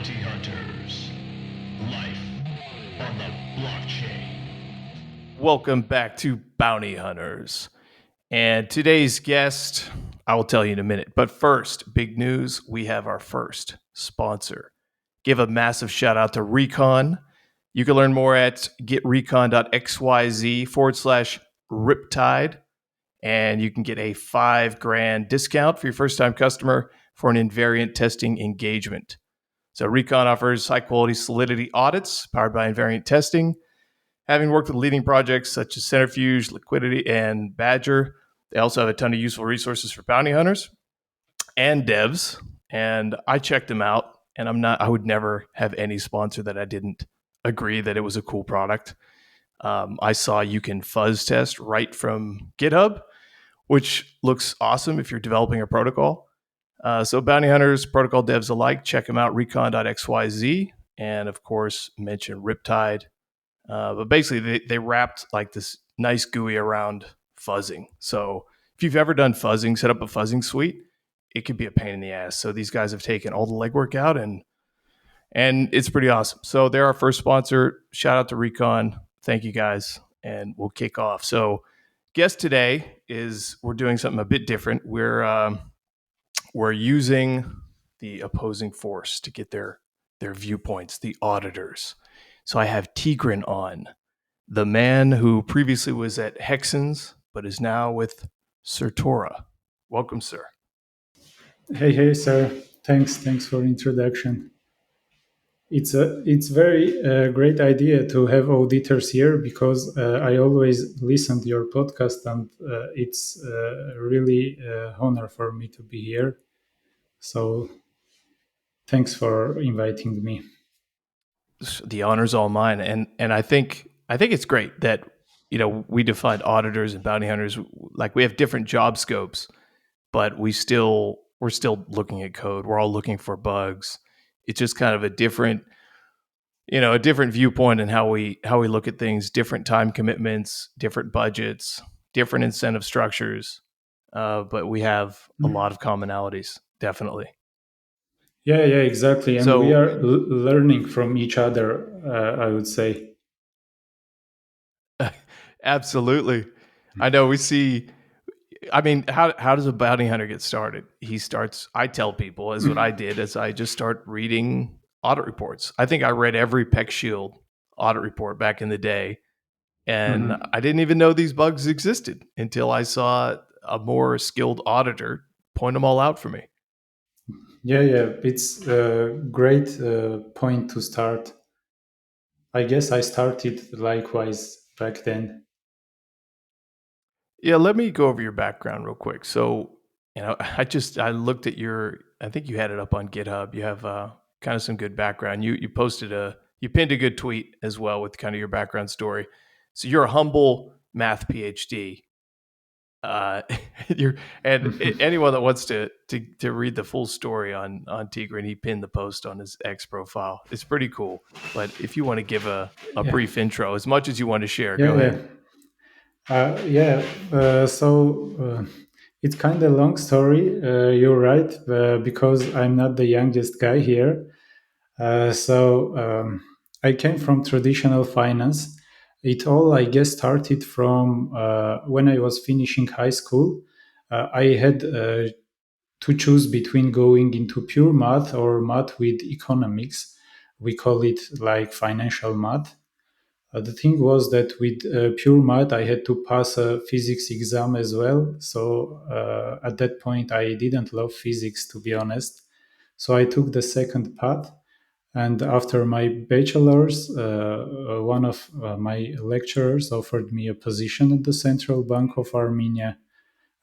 Bounty Hunters. Life on the blockchain. Welcome back to Bounty Hunters. And today's guest, I will tell you in a minute. But first, big news, we have our first sponsor. Give a massive shout out to Recon. You can learn more at getrecon.xyz/riptide. And you can get a $5,000 discount for your first time customer for an invariant testing engagement. So Recon offers high quality Solidity audits powered by invariant testing. Having worked with leading projects such as Centrifuge, Liquidity, and Badger, they also have a ton of useful resources for bounty hunters and devs. And I checked them out, and I would never have any sponsor that I didn't agree that it was a cool product. I saw you can fuzz test right from GitHub, which looks awesome if you're developing a protocol. So bounty hunters, protocol devs alike, check them out, recon.xyz. And of course, mention Riptide. But basically, they wrapped like this nice GUI around fuzzing. So if you've ever done fuzzing, set up a fuzzing suite, it could be a pain in the ass. So these guys have taken all the legwork out, and it's pretty awesome. So they're our first sponsor. Shout out to Recon. Thank you guys, and we'll kick off. So guest today is we're doing something a bit different. We're using the opposing force to get their viewpoints, the auditors. So I have Tigran on, the man who previously was at Hexens, but is now with Certora. Welcome, sir. Hey, sir. Thanks for introduction. It's very great idea to have auditors here because I always listen to your podcast and it's really honor for me to be here. So thanks for inviting me. The honor's all mine, and I think it's great that we defined auditors and bounty hunters like we have different job scopes, but we're still looking at code. We're all looking for bugs. It's just kind of a different viewpoint in how we look at things, different time commitments, different budgets, different incentive structures. But we have a lot of commonalities, definitely. Yeah, exactly. And we are learning from each other, I would say. Absolutely. I know we see. I mean, how does a bounty hunter get started? I tell people, as what I did, is I just start reading audit reports. I think I read every Peck Shield audit report back in the day, and I didn't even know these bugs existed until I saw a more skilled auditor point them all out for me. Yeah, it's a great point to start. I guess I started likewise back then. Yeah, let me go over your background real quick. So, I looked at I think you had it up on GitHub. You have kind of some good background. You pinned a good tweet as well with kind of your background story. So you're a humble math PhD. Anyone that wants to read the full story on Tigran, he pinned the post on his X profile. It's pretty cool. But if you want to give a brief intro, as much as you want to share, go ahead. It's kind of a long story. You're right, because I'm not the youngest guy here. I came from traditional finance. It all, I guess, started from when I was finishing high school. I had to choose between going into pure math or math with economics. We call it like financial math. The thing was that with pure math, I had to pass a physics exam as well. So at that point, I didn't love physics, to be honest. So I took the second path. And after my bachelor's, one of my lecturers offered me a position at the Central Bank of Armenia.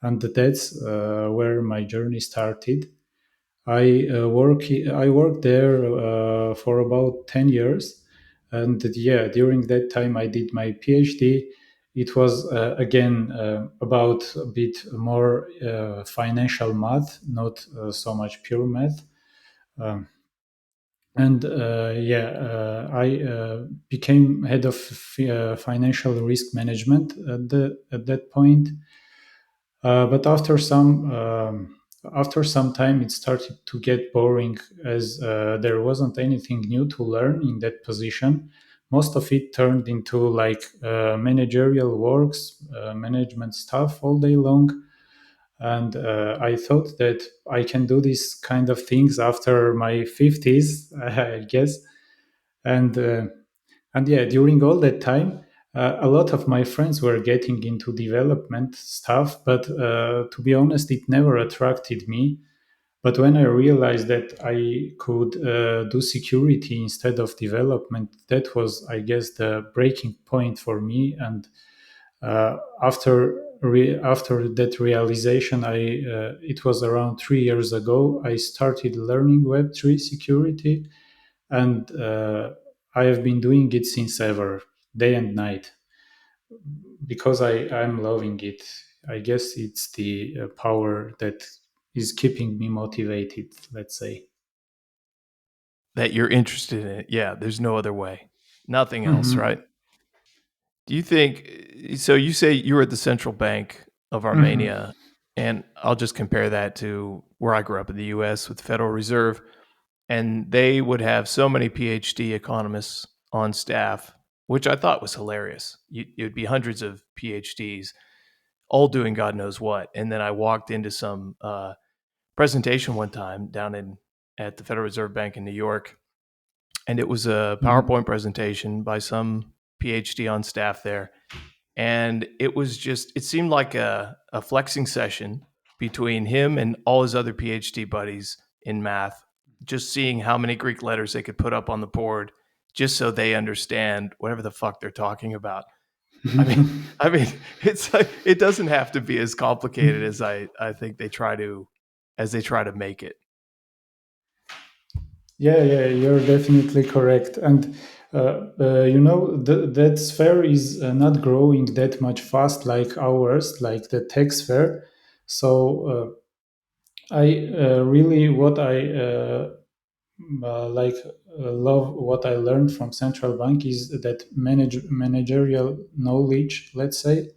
And that's where my journey started. I worked there for about 10 years, and yeah, during that time I did my PhD. It was again about a bit more financial math, not so much pure math. Um, I became head of financial risk management at that point. But after some after some time, it started to get boring as there wasn't anything new to learn in that position. Most of it turned into like managerial works, management stuff all day long. And I thought that I can do these kind of things after my 50s, I guess. And yeah, during all that time, a lot of my friends were getting into development stuff, but to be honest, it never attracted me. But when I realized that I could do security instead of development, that was, I guess, the breaking point for me. And after that realization, it was around 3 years ago. I started learning Web3 security, and I have been doing it since ever, day and night, because I'm loving it. I guess it's the power that is keeping me motivated, let's say. That you're interested in it. Yeah, there's no other way. Nothing else, Hmm. right? Do you think so? You say you were at the central bank of Hmm. Armenia, and I'll just compare that to where I grew up in the US with the Federal Reserve, and they would have so many PhD economists on staff, which I thought was hilarious. It would be hundreds of PhDs all doing God knows what. And then I walked into some presentation one time down in at the Federal Reserve Bank in New York, and it was a Hmm. PowerPoint presentation by some PhD on staff there. And it was just, it seemed like a flexing session between him and all his other PhD buddies in math, just seeing how many Greek letters they could put up on the board just so they understand whatever the fuck they're talking about. I mean, I mean, it's like, it doesn't have to be as complicated as I think they try to make it. Yeah, yeah, you're definitely correct. And that sphere is not growing that much fast like ours, like the tech sphere. So I really what I like love what I learned from central bank is that managerial knowledge, let's say,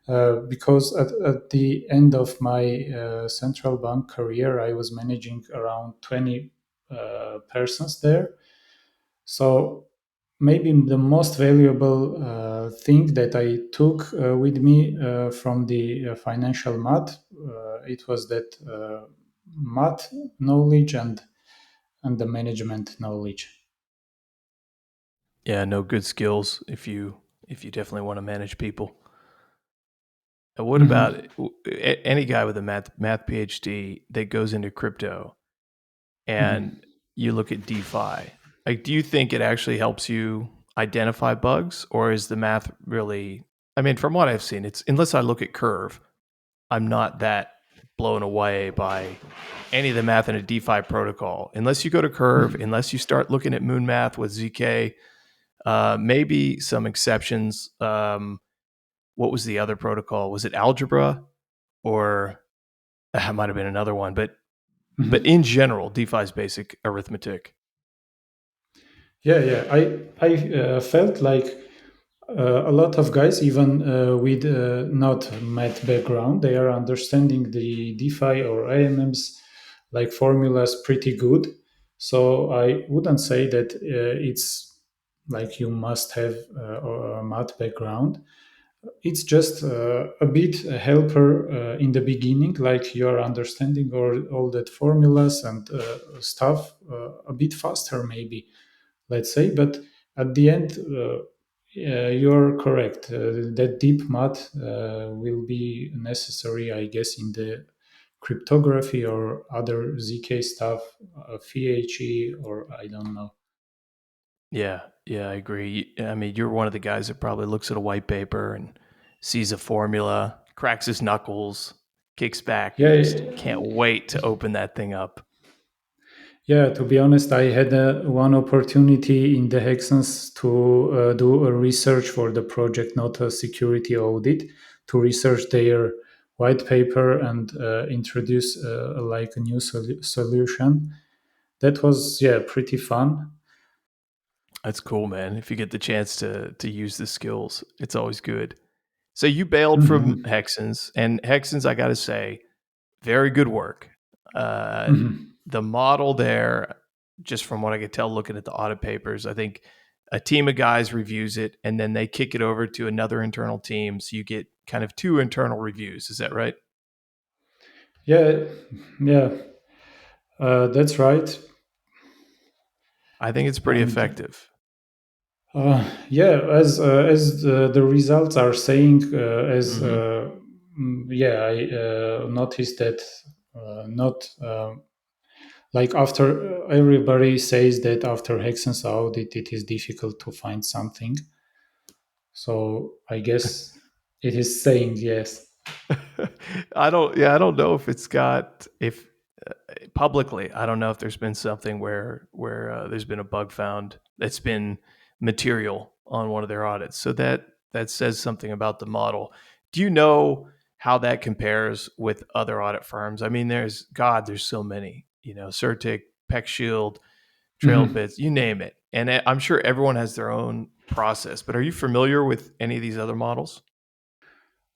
because at the end of my central bank career, I was managing around 20 persons there. So maybe the most valuable thing that I took with me from the financial math, it was that math knowledge and the management knowledge. Yeah, no good skills if you definitely want to manage people. What about Hmm. any guy with a math PhD that goes into crypto and Hmm. you look at DeFi? Like, do you think it actually helps you identify bugs, or is the math really? I mean, from what I've seen, it's unless I look at Curve, I'm not that blown away by any of the math in a DeFi protocol. Unless you go to Curve, unless you start looking at Moon Math with ZK, maybe some exceptions. What was the other protocol? Was it Algebra, or that might have been another one? But in general, DeFi is basic arithmetic. Yeah, yeah. I felt like a lot of guys, even with not math background, they are understanding the DeFi or AMMs like formulas pretty good. So I wouldn't say that it's like you must have a math background. It's just a bit a helper in the beginning, like you are understanding all that formulas and stuff a bit faster, maybe, let's say. But at the end, yeah, you're correct. That deep math will be necessary, I guess, in the cryptography or other ZK stuff, PHE, or I don't know. Yeah, yeah, I agree. I mean, you're one of the guys that probably looks at a white paper and sees a formula, cracks his knuckles, kicks back, and just Yeah, can't wait to open that thing up. yeah. To be honest, I had one opportunity in the Hexens to do a research for the project, not a security audit, to research their white paper and introduce like a new solution. That was, yeah, pretty fun. That's cool, man. If you get the chance to use the skills, it's always good. So you bailed from Hmm. Hexens, and Hexens, I got to say, very good work. Uh, Mhm. the model there, just from what I could tell looking at the audit papers, I think a team of guys reviews it and then they kick it over to another internal team. So you get kind of two internal reviews. Is that right? Yeah, yeah, that's right. I think it's pretty And effective. yeah, as the results are saying, Hmm. yeah, I noticed that not like after everybody says that after Hexens audit, it is difficult to find something. So I guess it is saying yes. I don't know if it's got, if publicly, I don't know if there's been something where there's been a bug found that's been material on one of their audits. So that says something about the model. Do you know how that compares with other audit firms? I mean, there's so many. Certic, Peck Shield, Mhm. Trailbits, you name it, and I'm sure everyone has their own process. But are you familiar with any of these other models?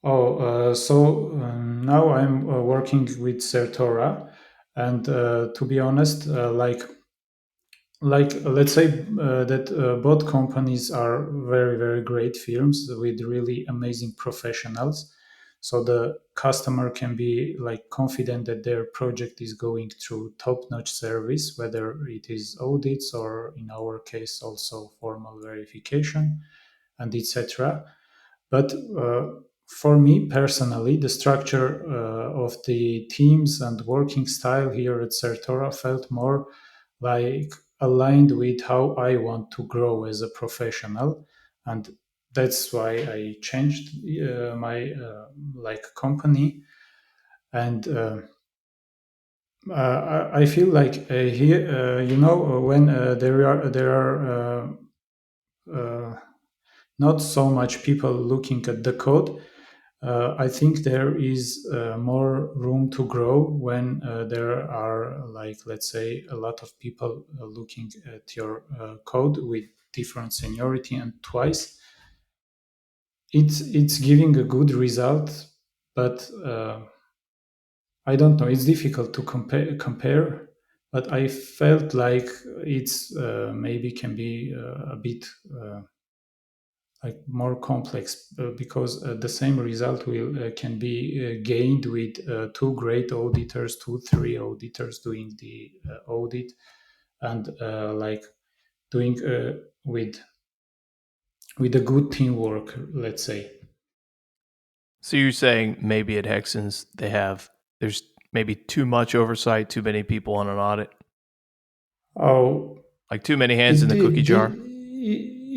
Oh, so now I'm working with Certora, and to be honest, like let's say that both companies are very great firms with really amazing professionals, so the customer can be like confident that their project is going through top-notch service, whether it is audits or in our case also formal verification and etc. But for me personally, the structure of the teams and working style here at Certora felt more like aligned with how I want to grow as a professional, and that's why I changed my like company. And I feel like here, when there are not so much people looking at the code. I think there is more room to grow when there are, like, let's say, a lot of people looking at your code with different seniority and twice. It's giving a good result, but I don't know. It's difficult to compare, but I felt like it's maybe can be a bit. Like more complex because the same result will can be gained with two great auditors, two three auditors doing the audit, and like doing with a good teamwork, let's say. So you're saying maybe at Hexens there's maybe too much oversight, too many people on an audit, Oh, like too many hands in it the cookie jar.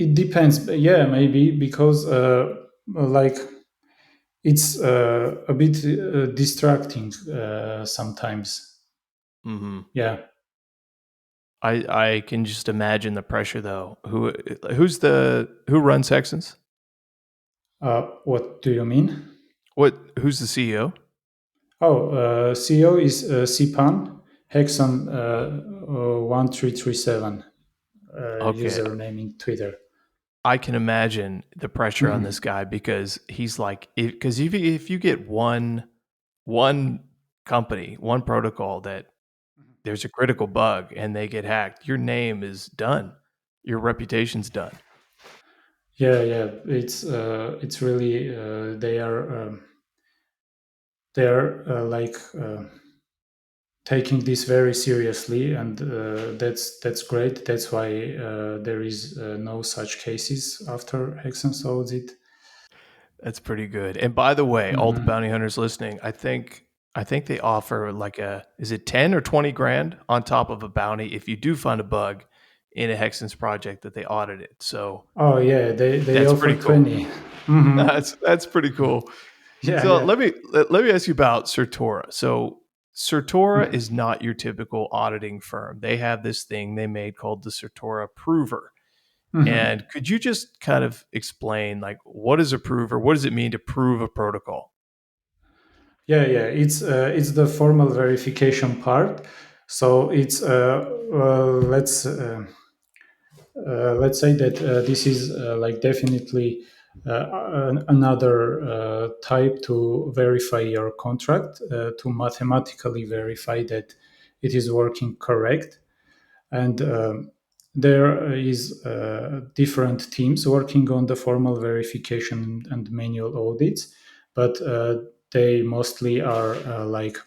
it depends. Yeah, maybe because like it's a bit distracting sometimes. Hmm. Yeah. I can just imagine the pressure though. Who runs Hexens? What do you mean? Who's the CEO? Oh, CEO is Sipan Hexon 1337 Okay, username in Twitter. I can imagine the pressure on this Mhm. guy because he's like, because if you get one company, one protocol that there's a critical bug and they get hacked, your name is done. Your reputation's done. Yeah, yeah, it's really they are like taking this very seriously, and that's great. That's why there is no such cases after Hexen's audit. That's pretty good. And by the way, all the Mhm. bounty hunters listening, I think they offer like is it 10 or 20 grand on top of a bounty if you do find a bug in a Hexens project that they audited. So Oh yeah, they that's offer pretty cool. 20. Hmm. That's pretty cool. Yeah, So yeah. let me ask you about Certora. So Certora Mhm. is not your typical auditing firm. They have this thing they made called the Certora Prover. Mhm. And could you just kind of explain, like, what is a prover? What does it mean to prove a protocol? Yeah, yeah. It's the formal verification part. So it's let's say that this is like definitely. another type to verify your contract, to mathematically verify that it is working correct. And there is different teams working on the formal verification and manual audits, but they mostly are like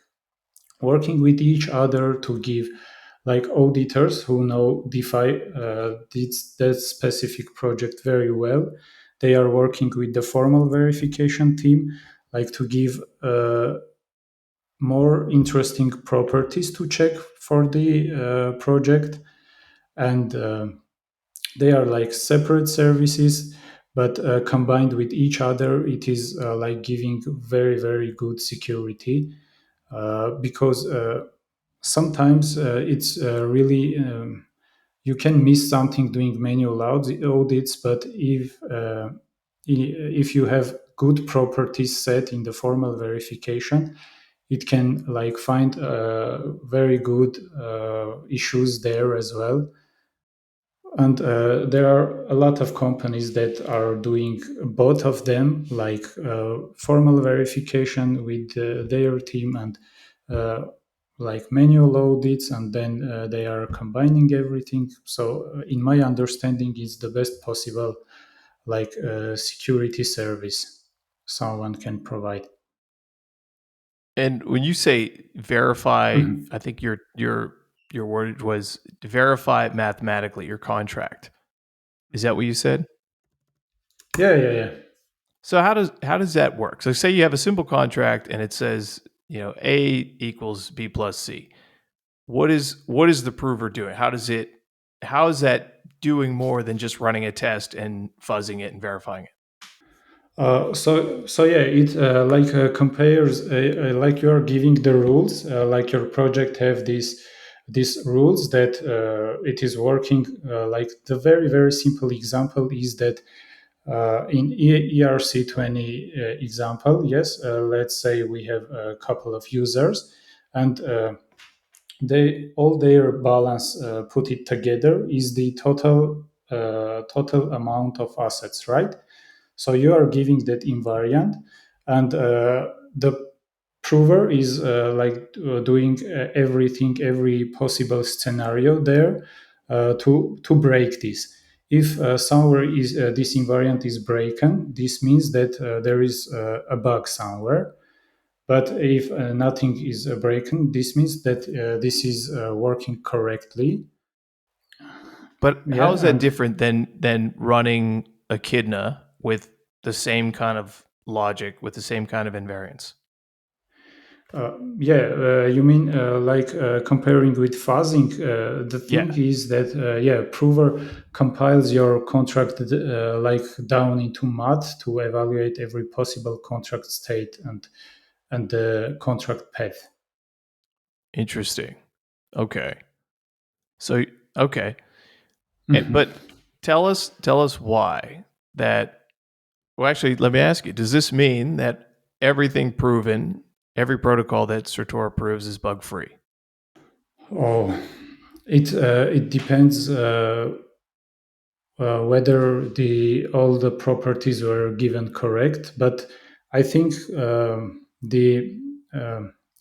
working with each other to give like auditors who know DeFi, that specific project very well. They are working with the formal verification team, like to give more interesting properties to check for the project. And they are like separate services, but combined with each other, it is like giving very, very good security, because sometimes it's really you can miss something doing manual audits, but if you have good properties set in the formal verification, it can like find very good issues there as well. And there are a lot of companies that are doing both of them, like formal verification with their team, and uh, like manual audits, and then they are combining everything. So, in my understanding, is the best possible like security service someone can provide. And when you say verify, Mhm. I think your word was to verify mathematically your contract. Is that what you said? Yeah, yeah, yeah. So how does that work? So say you have a simple contract and it says, A equals B plus C. What is the prover doing? How is that doing more than just running a test and fuzzing it and verifying it? So yeah, it like compares like you are giving the rules, like your project have these rules that it is working. Like the very, very simple example is that in ERC20 example, yes, let's say we have a couple of users, and they all their balance put it together is the total amount of assets, right? So you are giving that invariant, and the prover is doing everything, every possible scenario there to break this. If somewhere is this invariant is broken, this means that there is a bug somewhere. But if nothing is broken, this means that this is working correctly. But how Yeah, is that and different than running echidna with the same kind of logic, with the same kind of invariance? yeah, you mean like comparing with fuzzing? The thing Yeah, is that yeah, prover compiles your contract like down into math to evaluate every possible contract state and the contract path. interesting. Okay. So okay. Mhm. But tell us why that. Well, actually, let me ask you: does this mean that everything proven, every protocol that Certora proves, is bug free? Oh, it depends whether the all the properties were given correct, but I think the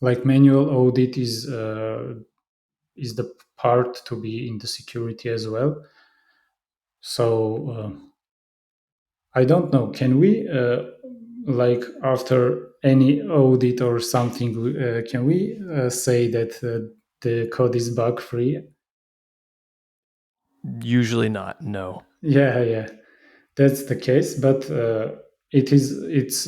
like manual audit is the part to be in the security as well. So I don't know. Can we like after any audit or something, can we say that the code is bug free? Usually not. No. Yeah, yeah, that's the case. But it's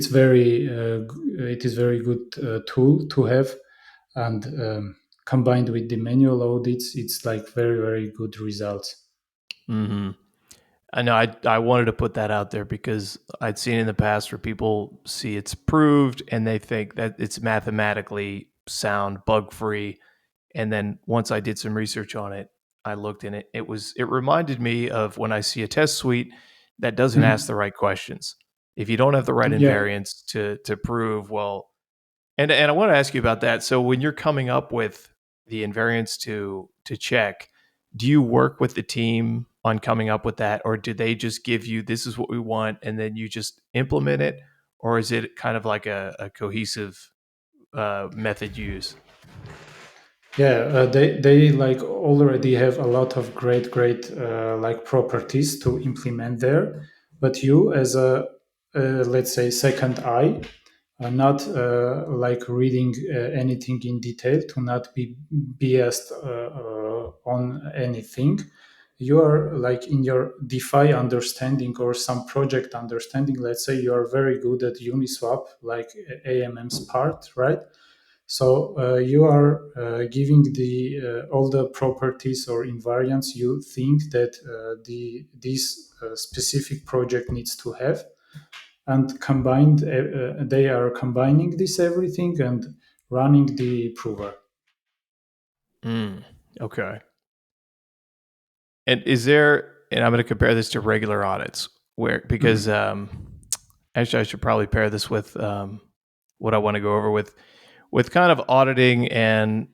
very it is very good tool to have, and combined with the manual audits, it's like very, very good results. Hmm. I know. I wanted to put that out there because I'd seen in the past where people see it's proved and they think that it's mathematically sound, bug free, and then once I did some research on it, I looked in it. It reminded me of when I see a test suite that doesn't ask the Mhm. right questions. If you don't have the right Yeah. invariants to prove, well, and I want to ask you about that. So when you're coming up with the invariants to check, do you work with the team on coming up with that, or do they just give you this is what we want and then you just implement it, or is it kind of like a cohesive method use? Yeah, they like already have a lot of great like properties to implement there, but you as a let's say second eye, not like reading anything in detail to not be biased on anything. You are like in your DeFi understanding or some project understanding. Let's say you are very good at Uniswap, like AMM's part, right? So you are giving the all the properties or invariants you think that the this specific project needs to have, and combined they are combining this everything and running the prover. Mm, okay. And is there, and I'm going to compare this to regular audits, where because Mhm. actually I should probably pair this with what I want to go over with kind of auditing and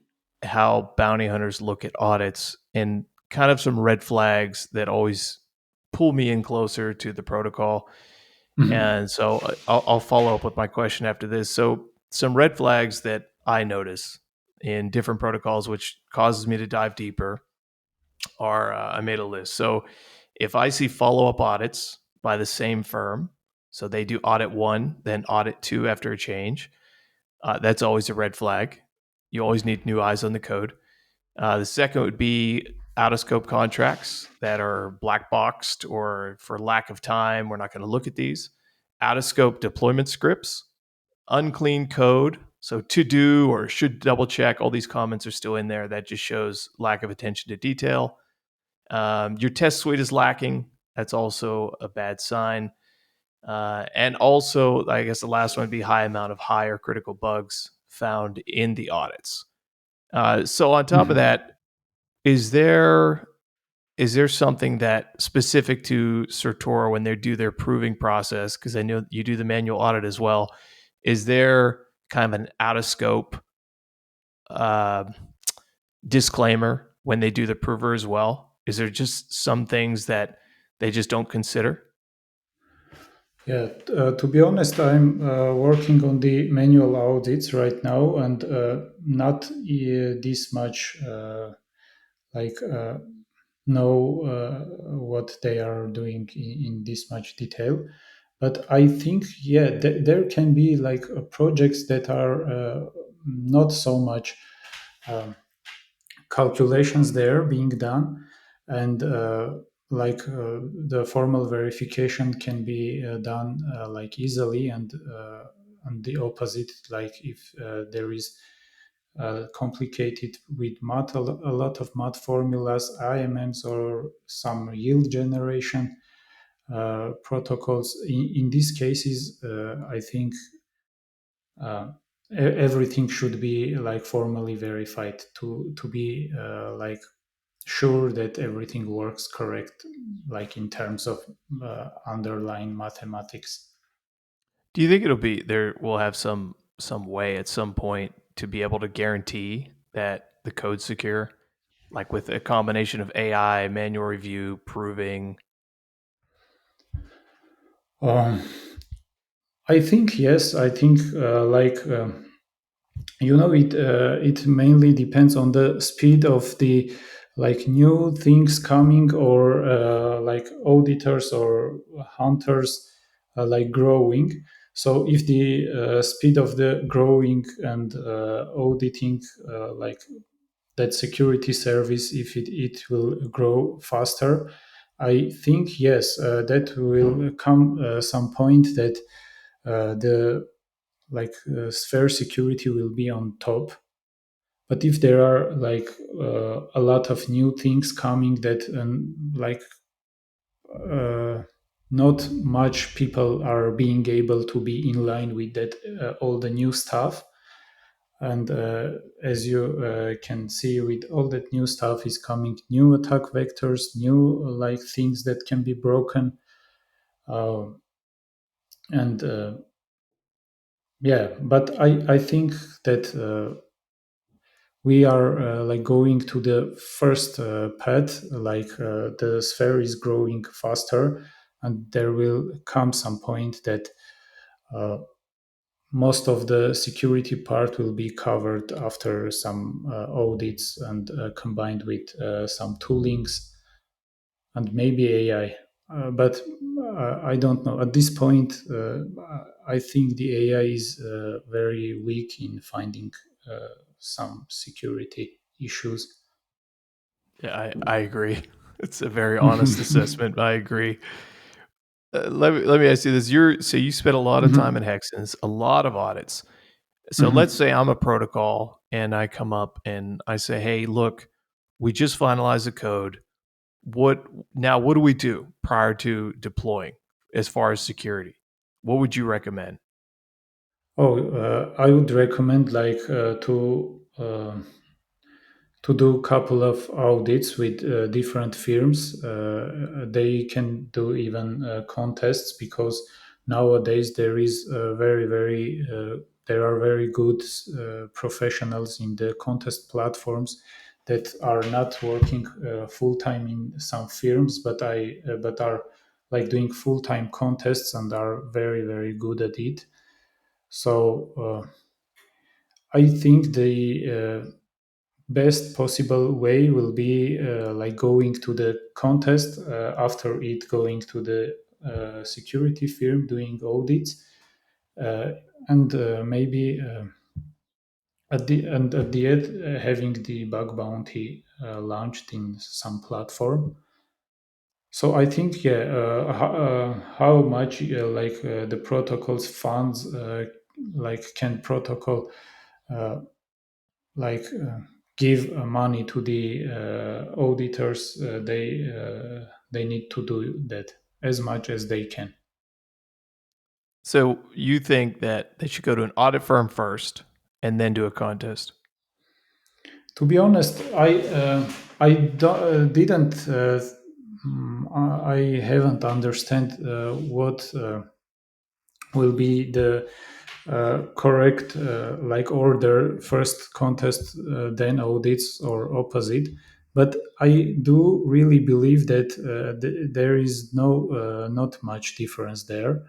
how bounty hunters look at audits and kind of some red flags that always pull me in closer to the protocol. Mhm. And so I'll follow up with my question after this. So some red flags that I notice in different protocols, which causes me to dive deeper, are I made a list. So if I see follow up audits by the same firm, so they do audit one, then audit two after a change, that's always a red flag. You always need new eyes on the code. The second would be out of scope contracts that are black boxed or for lack of time, we're not going to look at these. Out of scope deployment scripts, unclean code. So to do or should double check, all these comments are still in there. That just shows lack of attention to detail. Your test suite is lacking. That's also a bad sign. And also, I guess the last one would be high amount of high or critical bugs found in the audits. So on top of Mhm. that, is there is there something that specific to Certora when they do their proving process? Because I know you do the manual audit as well. Is there kind of an out of scope uh, disclaimer when they do the prover as well? Is there just some things that they just don't consider? Yeah, to be honest, I'm working on the manual audits right now, and not this much like know what they are doing in this much detail. But I think, yeah, there can be like projects that are not so much um, calculations there being done, and the formal verification can be done like easily, and the opposite, like if there is complicated with math, a lot of math formulas, IMMs, or some yield generation protocols. In these cases, I think everything should be like formally verified to be like sure that everything works correct, like in terms of underlying mathematics. Do you think it'll be there? We'll have some way at some point to be able to guarantee that the code's secure, like with a combination of AI, manual review, proving. Um, I think yes. I think it mainly depends on the speed of the like new things coming, or like auditors or hunters like growing. So if the speed of the growing and auditing like that security service, if it will grow faster, I think yes, that will come some point that the like sphere security will be on top. But if there are like a lot of new things coming that like uh, not much people are being able to be in line with that all the new stuff, and as you can see, with all that new stuff is coming new attack vectors, new like things that can be broken, uh, and yeah, but I think that we are like going to the first path, like the sphere is growing faster, and there will come some point that uh, most of the security part will be covered after some audits and combined with some toolings and maybe AI. But I don't know. At this point, I think the AI is very weak in finding some security issues. Yeah, I agree. It's a very honest assessment. I agree. Let me ask you this: you spent a lot of time Mhm. in Hexens, a lot of audits. So let's Mhm. say I'm a protocol and I come up and I say, "Hey, look, we just finalized the code. What now? What do we do prior to deploying as far as security? What would you recommend?" Oh, I would recommend like to do a couple of audits with different firms. They can do even contests because nowadays there are very good professionals in the contest platforms that are not working full time in some firms, but are like doing full time contests and are very good at it. So I think the best possible way will be like going to the contest after it going to the security firm doing audits uh, and maybe at the end having the bug bounty launched in some platform. So I think yeah, how much the protocols funds like can protocol uh, like give money to the auditors. They need to do that as much as they can. So you think that they should go to an audit firm first and then do a contest? To be honest, didn't I haven't understand what will be the correct like order, first contest then audits or opposite. But I do really believe that there is not much difference there,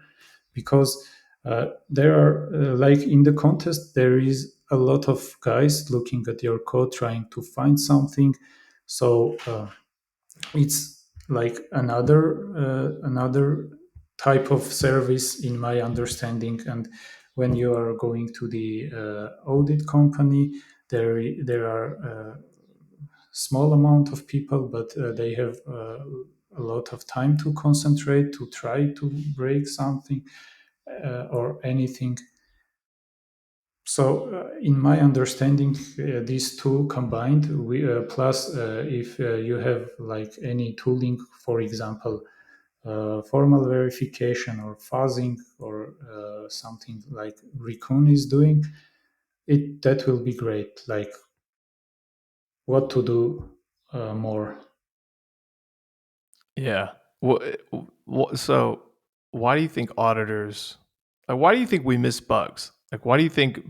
because there are like in the contest there is a lot of guys looking at your code trying to find something. So it's like another type of service in my understanding. And when you are going to the audit company, there are small amount of people, but they have a lot of time to concentrate to try to break something or anything. So, in my understanding, these two combined, plus if you have like any tooling, for example, formal verification or fuzzing or something like Recon is doing, it that will be great. Like what to do more. Yeah. So why do you think auditors, why do you think we miss bugs? Like, why do you think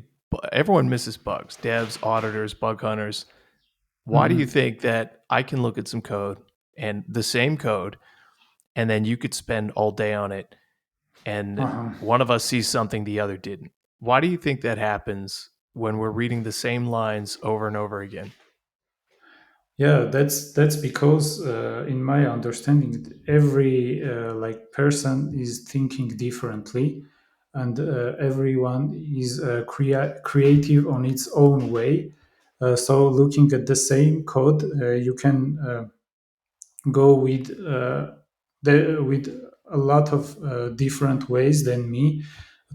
everyone misses bugs? Devs, auditors, bug hunters. Why do you Mhm. think that I can look at some code and the same code, and then you could spend all day on it, and Uh-huh. one of us sees something the other didn't? Why do you think that happens when we're reading the same lines over and over again? Yeah, that's because in my understanding, every like person is thinking differently, and everyone is creative on its own way. So looking at the same code, you can go with a lot of different ways than me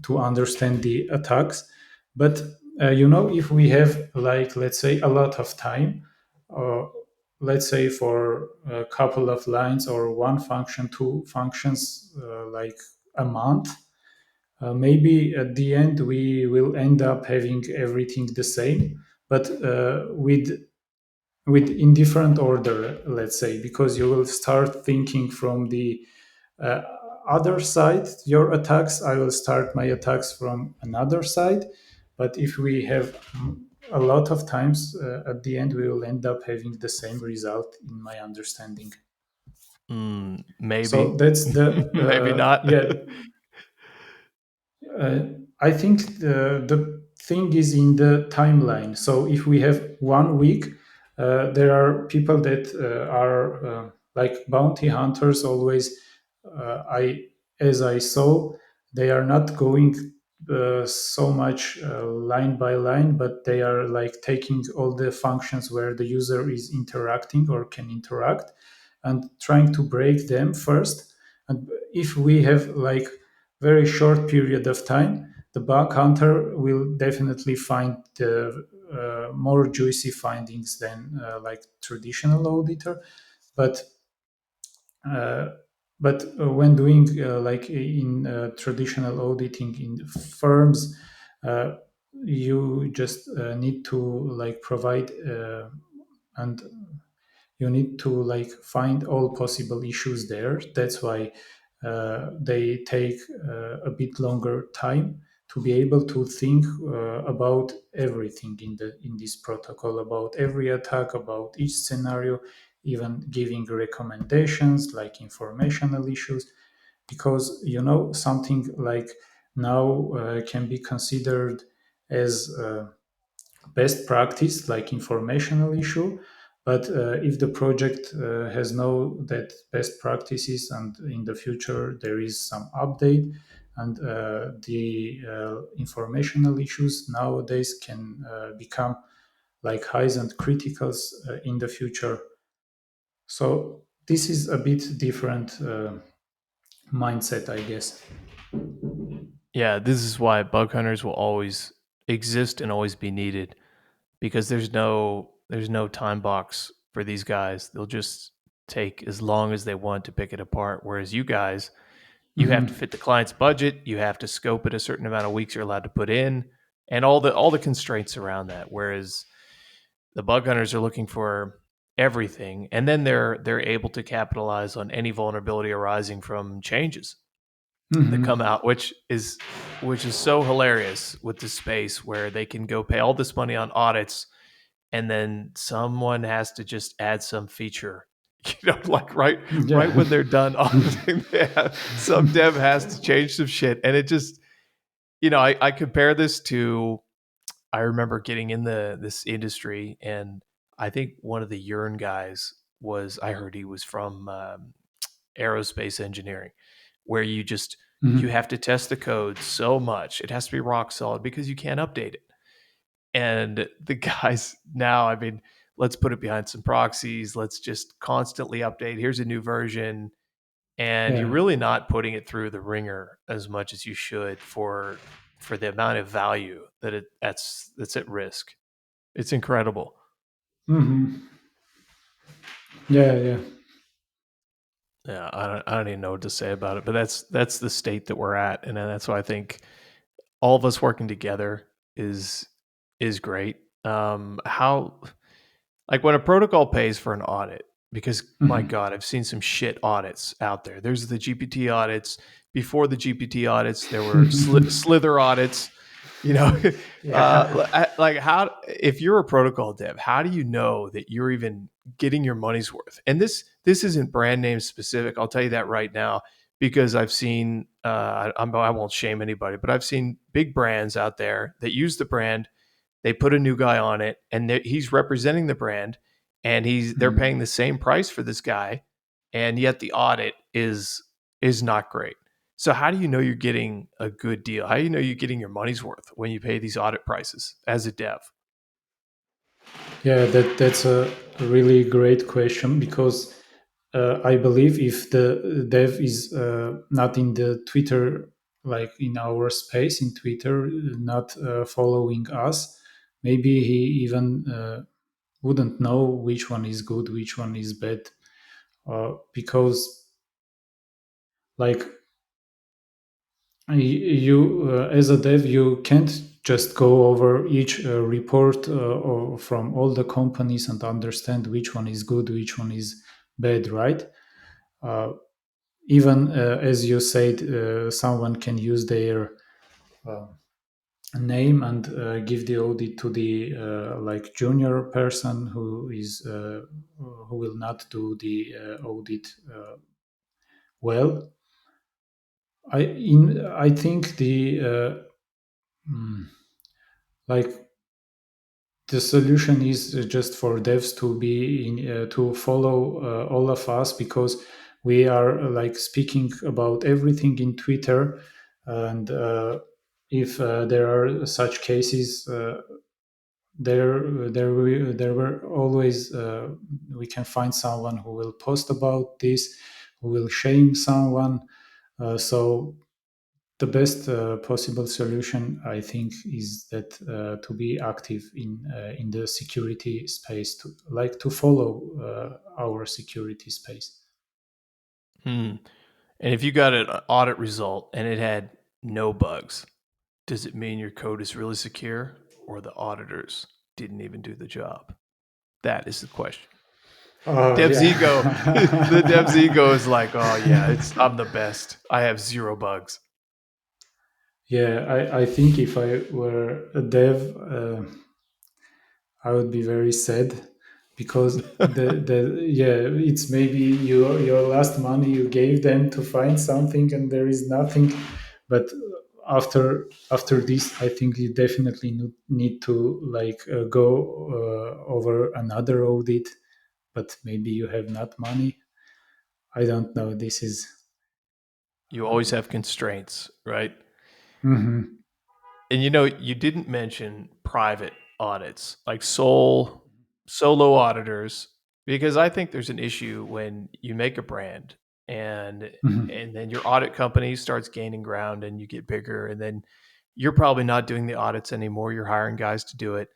to understand the attacks. But if we have like let's say a lot of time, uh, let's say for a couple of lines or one function, two functions, like a month. Maybe at the end we will end up having everything the same, but with in different order, let's say, because you will start thinking from the uh, other side your attacks. I will start my attacks from another side. But if we have a lot of times at the end we will end up having the same result, in my understanding. So Maybe, that's the maybe not. yeah. Uh, I think the thing is in the timeline. So if we have 1 week, there are people that are like bounty hunters always. As I saw, they are not going so much line by line, but they are like taking all the functions where the user is interacting or can interact and trying to break them first. And if we have like very short period of time, the bug hunter will definitely find the more juicy findings than like traditional auditor. But uh, when doing like in traditional auditing in firms, uh, you just need to like provide and you need to like find all possible issues there. That's why they take a bit longer time to be able to think about everything in this protocol, about every attack, about each scenario, even giving recommendations like informational issues, because something like now can be considered as best practice like informational issue. But if the project has no that best practices and in the future there is some update, and the informational issues nowadays can become like highs and criticals in the future. So this is a bit different mindset, I guess. Yeah, this is why bug hunters will always exist and always be needed, because there's no time box for these guys. They'll just take as long as they want to pick it apart. Whereas you guys, you have to Mhm. fit the client's budget, you have to scope it a certain amount of weeks you're allowed to put in, and all the constraints around that. Whereas the bug hunters are looking for everything, and then they're able to capitalize on any vulnerability arising from changes that come Mhm. out, which is so hilarious with this space where they can go pay all this money on audits, and then someone has to just add some feature. Like right Yeah. when they're done auditing, some dev has to change some shit, and it just I compare this to, I remember getting in this industry, and I think one of the Yearn guys was, I heard he was from aerospace engineering, where you Mhm. have to test the code so much. It has to be rock solid because you can't update it. And the guys now, I mean, let's put it behind some proxies. Let's just constantly update. Here's a new version. And you're Yeah. really not putting it through the ringer as much as you should for the amount of value that's at risk. It's incredible. Mhm. Yeah. Yeah. Yeah, I don't even know what to say about it, but that's the state that we're at, and then that's why I think all of us working together is great. How, like, when a protocol pays for an audit, because my Mhm. God, I've seen some shit audits out there. There's the GPT audits. Before the GPT audits, there were Slither audits. You know, Yeah. like, how, if you're a protocol dev, how do you know that you're even getting your money's worth? And this isn't brand name specific. I'll tell you that right now, because I've seen, I won't shame anybody, but I've seen big brands out there that use the brand. They put a new guy on it, and he's representing the brand, and they're Mhm. paying the same price for this guy, and yet the audit is not great. So how do you know you're getting a good deal? How do you know you're getting your money's worth when you pay these audit prices as a dev? Yeah, that's a really great question, because I believe if the dev is not in the Twitter, like in our space in Twitter, not following us, maybe he even wouldn't know which one is good, which one is bad, because like you as a dev you can't just go over each report from all the companies and understand which one is good, which one is bad, right? uh, Even as you said, someone can use their uh, name and give the audit to the like junior person who will not do the audit well. I think the mm, like the solution is just for devs to be to follow all of us, because we are like speaking about everything in Twitter, and if there are such cases, there were always we can find someone who will post about this, who will shame someone. So the best possible solution, I think, is that to be active in the security space, to like to follow our security space. Hmm. And if you got an audit result and it had no bugs, does it mean your code is really secure or the auditors didn't even do the job? That is the question. Oh Dev's ego, the dev's yeah. ego is like, oh yeah, I'm the best. I have zero bugs. Yeah, I think if I were a dev, I would be very sad, because the yeah, it's maybe your last money you gave them to find something and there is nothing. But after this, I think you definitely need to like go over another audit, but maybe you have not money. I don't know. This is. You always have constraints, right? Mhm. And you didn't mention private audits, like solo auditors, because I think there's an issue when you make a brand and Mhm. and then your audit company starts gaining ground and you get bigger and then you're probably not doing the audits anymore. You're hiring guys to do it.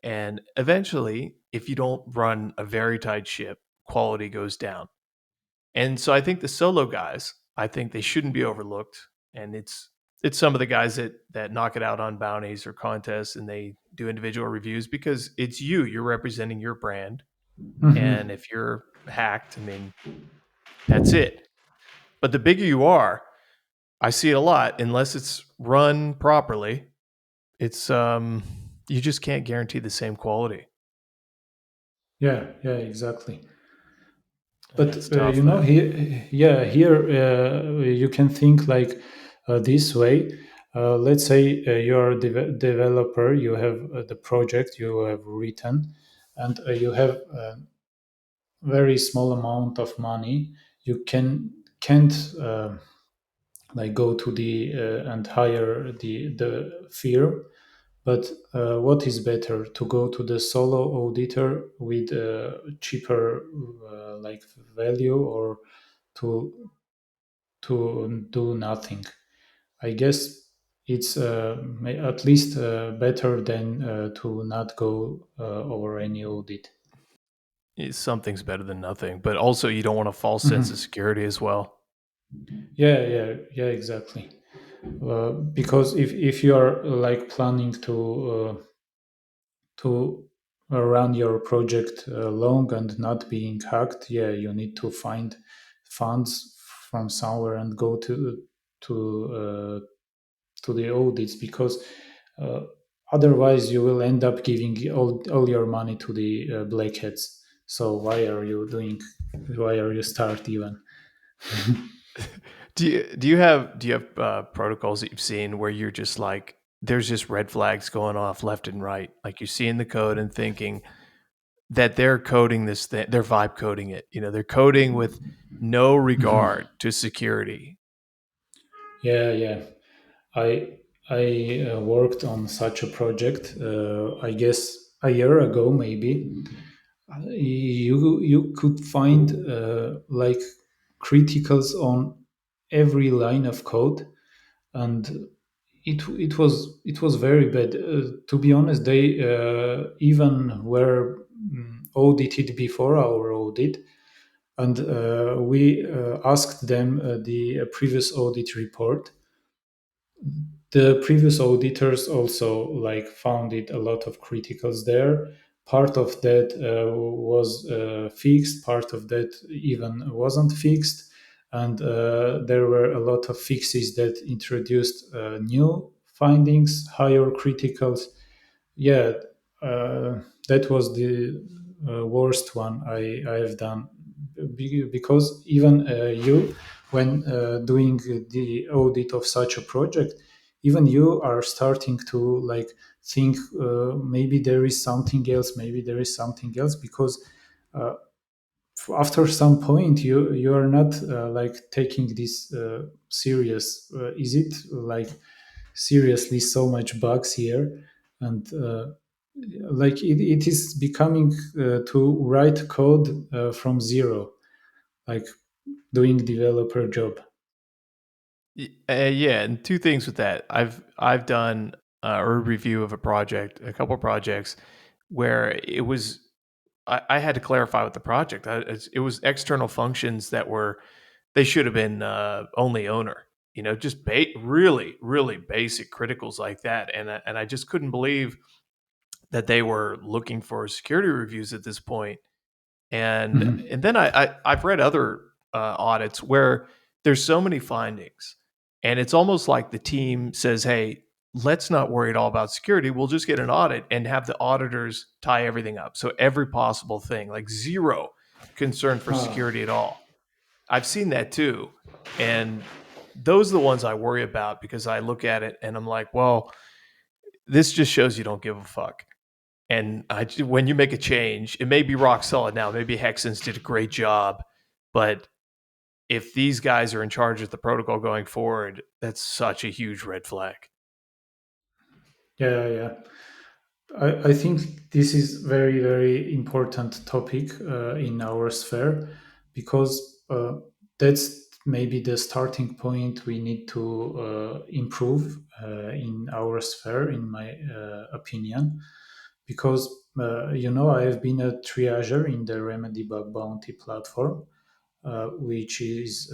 And eventually, if you don't run a very tight ship, quality goes down. And so I think the solo guys, I think they shouldn't be overlooked. And it's some of the guys that knock it out on bounties or contests and they do individual reviews because it's you're representing your brand. And Mhm. if you're hacked, I mean, that's it. But the bigger you are, I see it a lot, unless it's run properly, it's you just can't guarantee the same quality. Yeah, yeah, exactly. And But that's tough, you know, man. here, yeah, here you can think like this way. Let's say you're a developer, you have the project you have written, and you have a very small amount of money. You can't like go to the and hire the firm. But what is better, to go to the solo auditor with cheaper like value, or to do nothing? I guess it's at least better than to not go over any audit. Something's better than nothing, but also you don't want a false sense of Mhm. security as well. Yeah, yeah, yeah, exactly. Because if you are like planning to run your project long and not being hacked, yeah, you need to find funds from somewhere and go to uh, to the audits, because uh, otherwise you will end up giving all your money to the black hats. So why are you start even? Do you have protocols that you've seen where you're just like there's just red flags going off left and right, like you're seeing the code and thinking that they're coding this thing, they're vibe coding it. They're coding with no regard to security. Yeah, yeah. I worked on such a project. I guess a year ago, maybe. You could find like criticals on every line of code, and it was very bad. To be honest, they even were audited before our audit, and we asked them the previous audit report. The previous auditors also like found it a lot of criticals there. Part of that was fixed, part of that even wasn't fixed, and there were a lot of fixes that introduced new findings, higher criticals. Yeah, that was the worst one I have done. Because even you, when doing the audit of such a project, even you are starting to like think, maybe there is something else, maybe there is something else, because uh, after some point you are not like taking this serious. Is it like seriously so much bugs here? And like it is becoming to write code from zero, like doing developer job. Yeah, and two things with that. I've done a review of a couple of projects where I had to clarify with the project. It was external functions that they should have been only owner. Just really really basic criticals like that, and I just couldn't believe that they were looking for security reviews at this point. And Mhm. and then I've read other audits where there's so many findings, and it's almost like the team says, "Hey, let's not worry at all about security. We'll just get an audit and have the auditors tie everything up. So every possible thing, like zero concern for Ah, security at all." I've seen that too, and those are the ones I worry about because I look at it and I'm like, well, this just shows you don't give a fuck. And when you make a change, it may be rock solid now. Maybe Hexens did a great job, but if these guys are in charge of the protocol going forward, that's such a huge red flag. yeah, yeah. I think this is very, very important topic in our sphere, because that's maybe the starting point we need to improve in our sphere, in my opinion. Because I have been a triager in the Remedy Bug Bounty platform, which is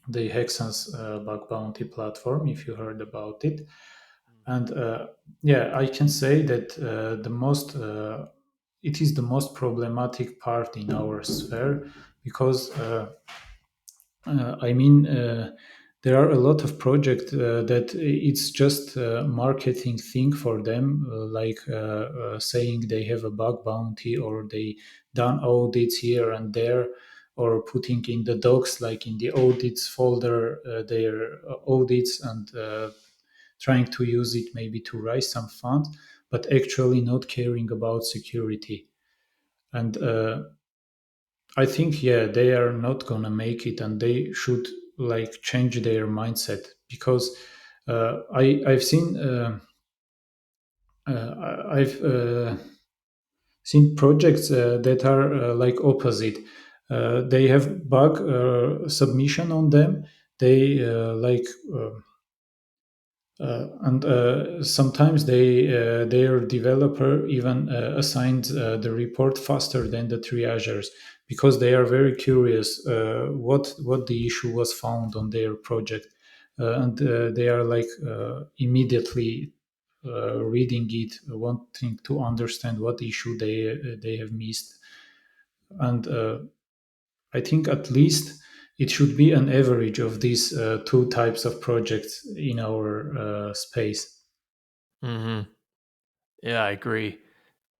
the Hexens bug bounty platform, if you heard about it. And yeah, I can say that it is the most problematic part in our sphere, because I mean, there are a lot of projects that it's just a marketing thing for them, like saying they have a bug bounty, or they done audits here and there, or putting in the docs, like in the audits folder, their audits, and trying to use it maybe to raise some funds, but actually not caring about security. And I think, yeah, they are not gonna make it, and they should like change their mindset, because I've seen I've seen projects that are like opposite. They have bug submission on them. They and sometimes their developer even assigns the report faster than the triagers, because they are very curious what the issue was found on their project, and they are like immediately reading it, wanting to understand what issue they have missed. And I think at least it should be an average of these two types of projects in our space. Hmm. Yeah, I agree.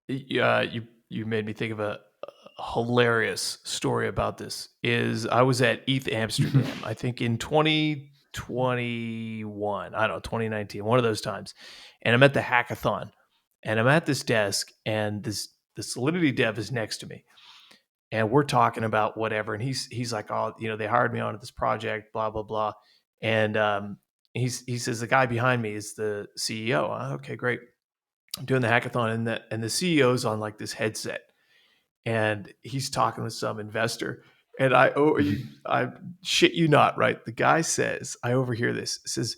Yeah, you made me think of a hilarious story about this. Is I was at ETH Amsterdam, I think in 2021, I don't know, 2019, one of those times, and I'm at the hackathon, and I'm at this desk, and the Solidity dev is next to me, and we're talking about whatever, and he's like, oh, they hired me onto this project, blah blah blah, and he says the guy behind me is the CEO. Okay, great. I'm doing the hackathon, and the CEO's on like this headset, and he's talking with some investor. And I shit you not, right? The guy says, I overhear this, says,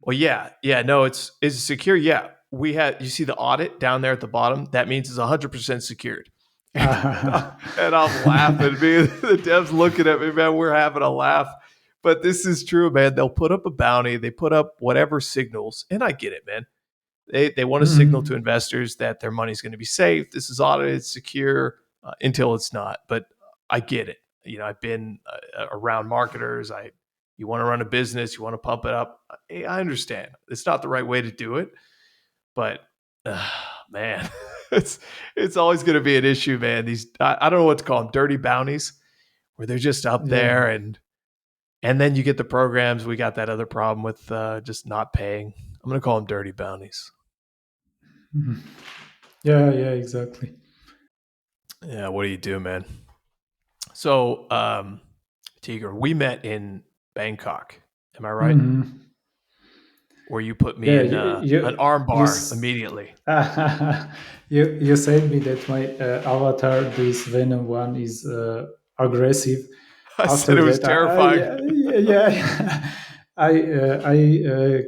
well, yeah, no, is it secure? Yeah. You see the audit down there at the bottom? That means it's 100% secured. And I'm laughing. Me and the devs looking at me, man. We're having a laugh. But this is true, man. They'll put up a bounty, they put up whatever signals, and I get it, man. They want to signal to Mhm. investors that their money's going to be safe. This is audited, secure, until it's not. But I get it. I've been around marketers. You want to run a business, you want to pump it up. I understand. It's not the right way to do it, but man, it's it's always going to be an issue, man. These I don't know what to call them, dirty bounties, where they're just up Yeah. there, and then you get the programs. We got that other problem with just not paying. I'm going to call them dirty bounties. Mhm. Yeah, yeah, exactly. Yeah, what do you do, man? So, Tigran, we met in Bangkok. Am I right? Mhm. Where you put me Yeah, in an arm you, bar immediately. you said me that my avatar, this Venom one, is aggressive. I said After it was that, terrifying. yeah, yeah, yeah. I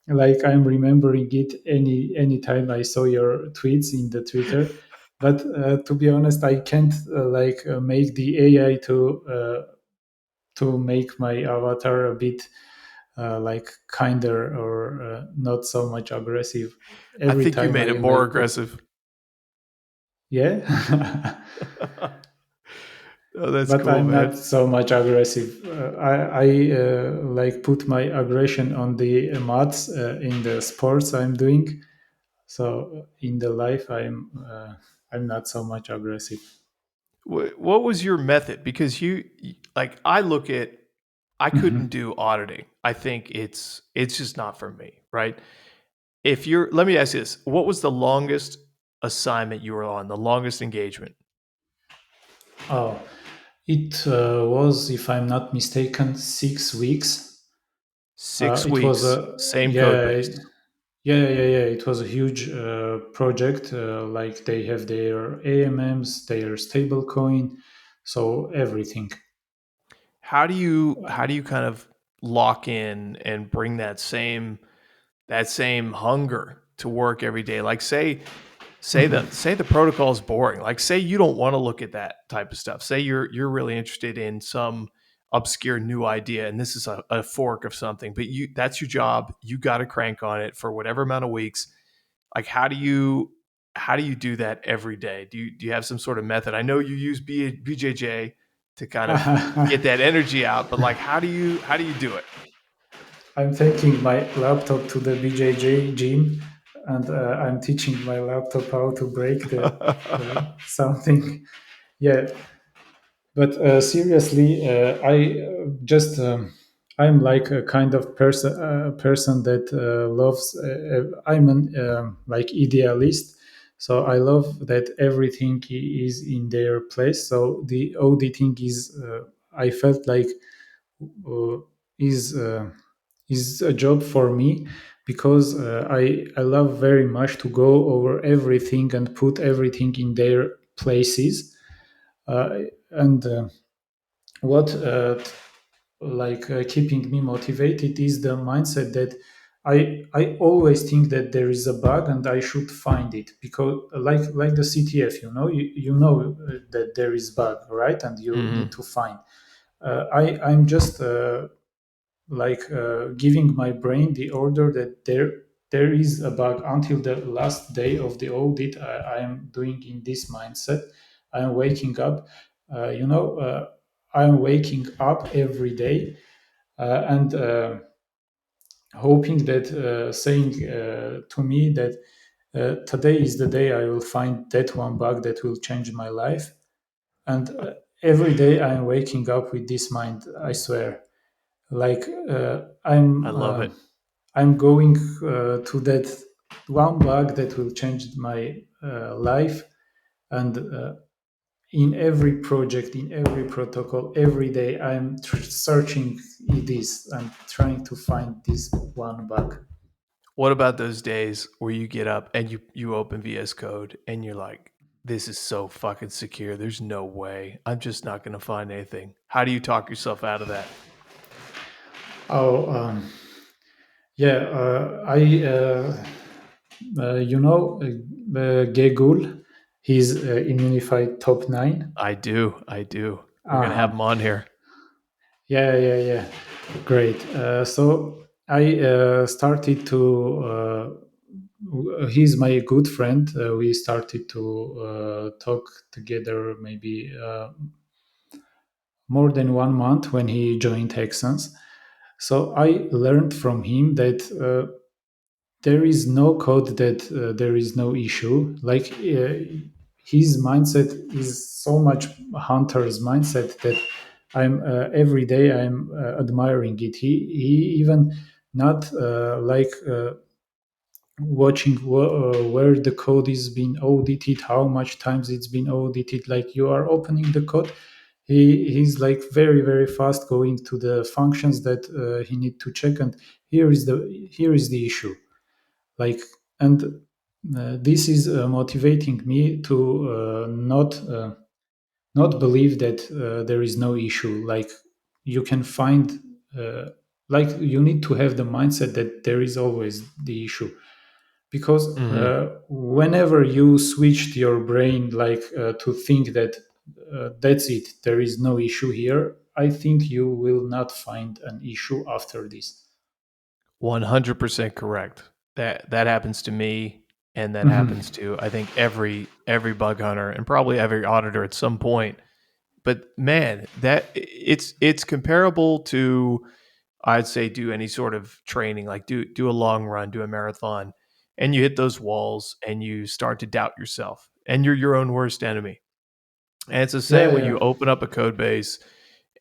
like I'm remembering it any time I saw your tweets in the Twitter. But to be honest, I can't make the AI to make my avatar a bit like kinder or not so much aggressive. I Every think you time made I it more like put, aggressive. yeah. Oh, that's But cool, I'm man. not so much aggressive. I like put my aggression on the mats in the sports I'm doing. So in the life, I'm not so much aggressive. What was your method? Because like I look at, I couldn't Mhm. do auditing. I think it's just not for me, right? If you're, let me ask you this: what was the longest assignment you were on? The longest engagement? Oh, it was, if I'm not mistaken, 6 weeks. Six It was weeks, a same code yeah, base. yeah. It was a huge project. Like they have their AMMs, their stable coin, so everything. How do you kind of lock in and bring that same hunger to work every day? Like say the protocol is boring. Like say you don't want to look at that type of stuff. Say you're really interested in some obscure new idea and this is a fork of something, but you that's your job. You got to crank on it for whatever amount of weeks. Like how do you do that every day? Do you have some sort of method? I know you use BJJ to kind of get that energy out, but like how do you do it? I'm taking my laptop to the BJJ gym, and I'm teaching my laptop how to break the something. Yeah, but seriously, I just I'm like a kind of person that loves. I'm an like idealist, so I love that everything is in their place. So the auditing is. I felt like uh, is uh, is a job for me because I love very much to go over everything and put everything in their places. And what keeping me motivated is the mindset that I always think that there is a bug and I should find it because like the CTF, you know that there is bug, right, and you need Hmm. to find. I'm just giving my brain the order that there is a bug until the last day of the audit. I am doing in this mindset. I am waking up. I am waking up every day and hoping that saying to me that today is the day I will find that one bug that will change my life. And every day I am waking up with this mind. I swear, like I love it. I'm going to that one bug that will change my life. And in every project, in every protocol, every day, I'm searching this and trying to find this one bug. What about those days where you get up and you open VS Code and you're like, this is so fucking secure. There's no way. I'm just not going to find anything. How do you talk yourself out of that? Oh, yeah, I, Gegul, he's Immunified top 9. I do. I do. We're going to have Uh-huh. them on here. Yeah. Great. So I started to. He's my good friend. We started to talk together maybe more than 1 month when he joined Hexens. So I learned from him that there is no code that there is no issue. Like his mindset is so much hunter's mindset that I'm every day I'm admiring it. He even not watching where the code is being audited, how much times it's been audited. Like you are opening the code, he's like very fast going to the functions that he need to check, and here is the issue. Like, and this is motivating me to not believe that there is no issue. Like you can find uh, like you need to have the mindset that there is always the issue, because Hmm. whenever you switched your brain like to think that that's it, there is no issue here, I think you will not find an issue after this. 100% correct. That happens to me, and that Mhm. happens to I think every bug hunter and probably every auditor at some point. But man, that it's comparable to, I'd say, do any sort of training, like do a long run, do a marathon, and you hit those walls and you start to doubt yourself, and you're your own worst enemy. And it's the same Yeah, when yeah. you open up a code base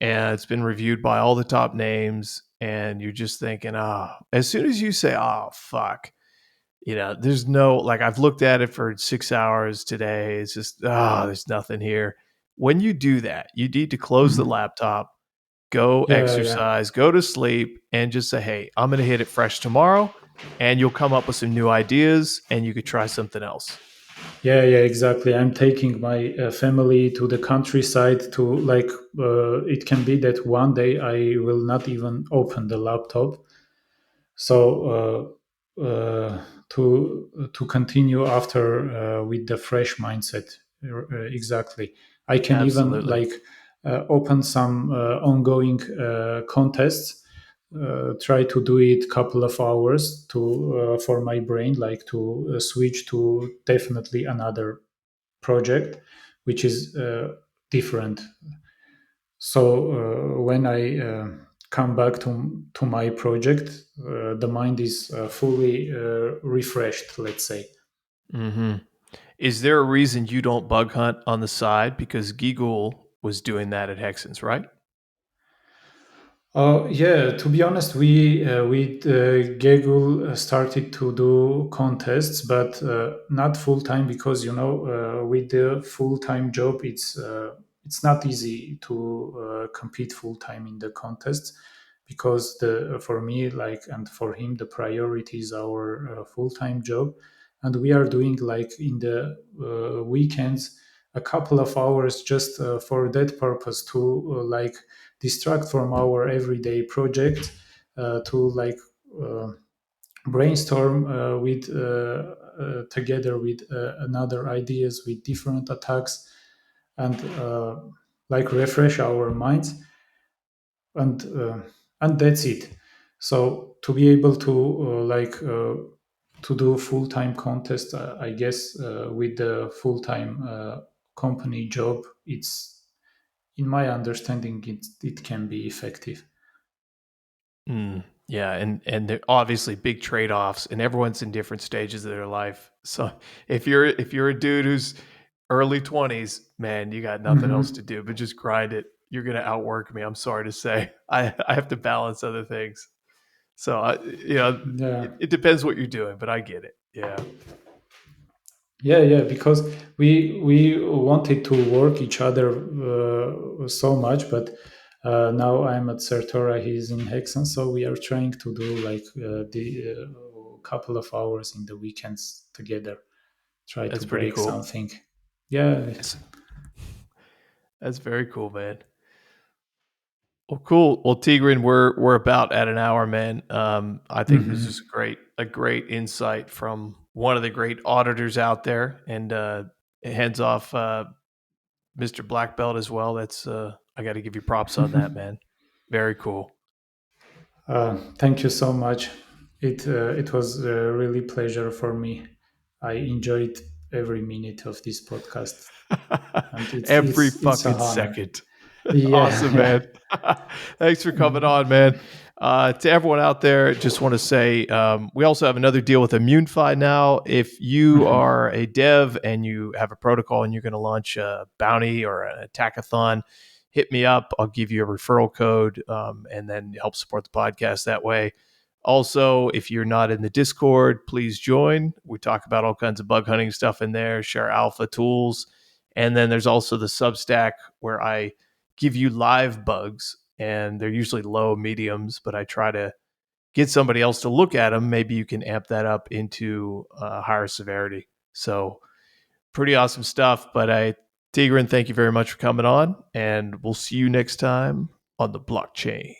and it's been reviewed by all the top names, and you're just thinking, oh, as soon as you say, oh, fuck, there's no, like, I've looked at it for 6 hours today. It's just, oh, there's nothing here. When you do that, you need to close the Mhm. laptop, go Yeah, yeah. exercise, go to sleep, and just say, hey, I'm going to hit it fresh tomorrow. And you'll come up with some new ideas and you could try something else. Yeah, yeah, exactly. I'm taking my family to the countryside to like. It can be that one day I will not even open the laptop. So to continue after with the fresh mindset. Exactly. I can even Absolutely. like open some ongoing contests. Try to do it couple of hours to for my brain, like to switch to definitely another project which is different. So when I come back to my project, the mind is fully refreshed, let's say. Hmm. Is there a reason you don't bug hunt on the side? Because Giggle was doing that at Hexens, right? Yeah, to be honest, we with Gegul started to do contests, but not full time, because with the full time job, it's not easy to compete full time in the contests, because the for me, like, and for him, the priority is our full time job, and we are doing like in the weekends a couple of hours just for that purpose, to like distract from our everyday project, to like uh, brainstorm with together with another ideas with different attacks, and like refresh our minds, and that's it. So to be able to to do full-time contest, I guess with the full-time company job, it's, in my understanding, it can be effective. Yeah, and there obviously big trade offs, and everyone's in different stages of their life. So if you're a dude who's early 20s, man, you got nothing else to Hmm. do but just grind it. You're gonna outwork me. I'm sorry to say. I have to balance other things. So Yeah. it depends what you're doing, but I get it. Yeah, Yeah, yeah, because we wanted to work each other so much, but now I'm at Certora, he's in Hexen, so we are trying to do like the couple of hours in the weekends together, try to that's pretty break cool. something. Yeah. That's, that's very cool, man. Well, cool. Well, Tigran, we're about at an hour, man. I think this is Hmm. a great insight from one of the great auditors out there, and hands off Mr. Black Belt as well. That's I got to give you props on that, man. Very cool. Thank you so much. It was a really pleasure for me. I enjoyed every minute of this podcast, and Every it's a fucking honor. second. Yeah, Awesome, yeah. man. Thanks for coming on, man. To everyone out there, just want to say we also have another deal with ImmuneFi now. If you are a dev and you have a protocol and you're going to launch a bounty or an attackathon, hit me up. I'll give you a referral code and then help support the podcast that way. Also, if you're not in the Discord, please join. We talk about all kinds of bug hunting stuff in there, share alpha tools. And then there's also the Substack where I give you live bugs, and they're usually low mediums, but I try to get somebody else to look at them. Maybe you can amp that up into higher severity. So pretty awesome stuff. But Tigran, thank you very much for coming on, and we'll see you next time on the blockchain.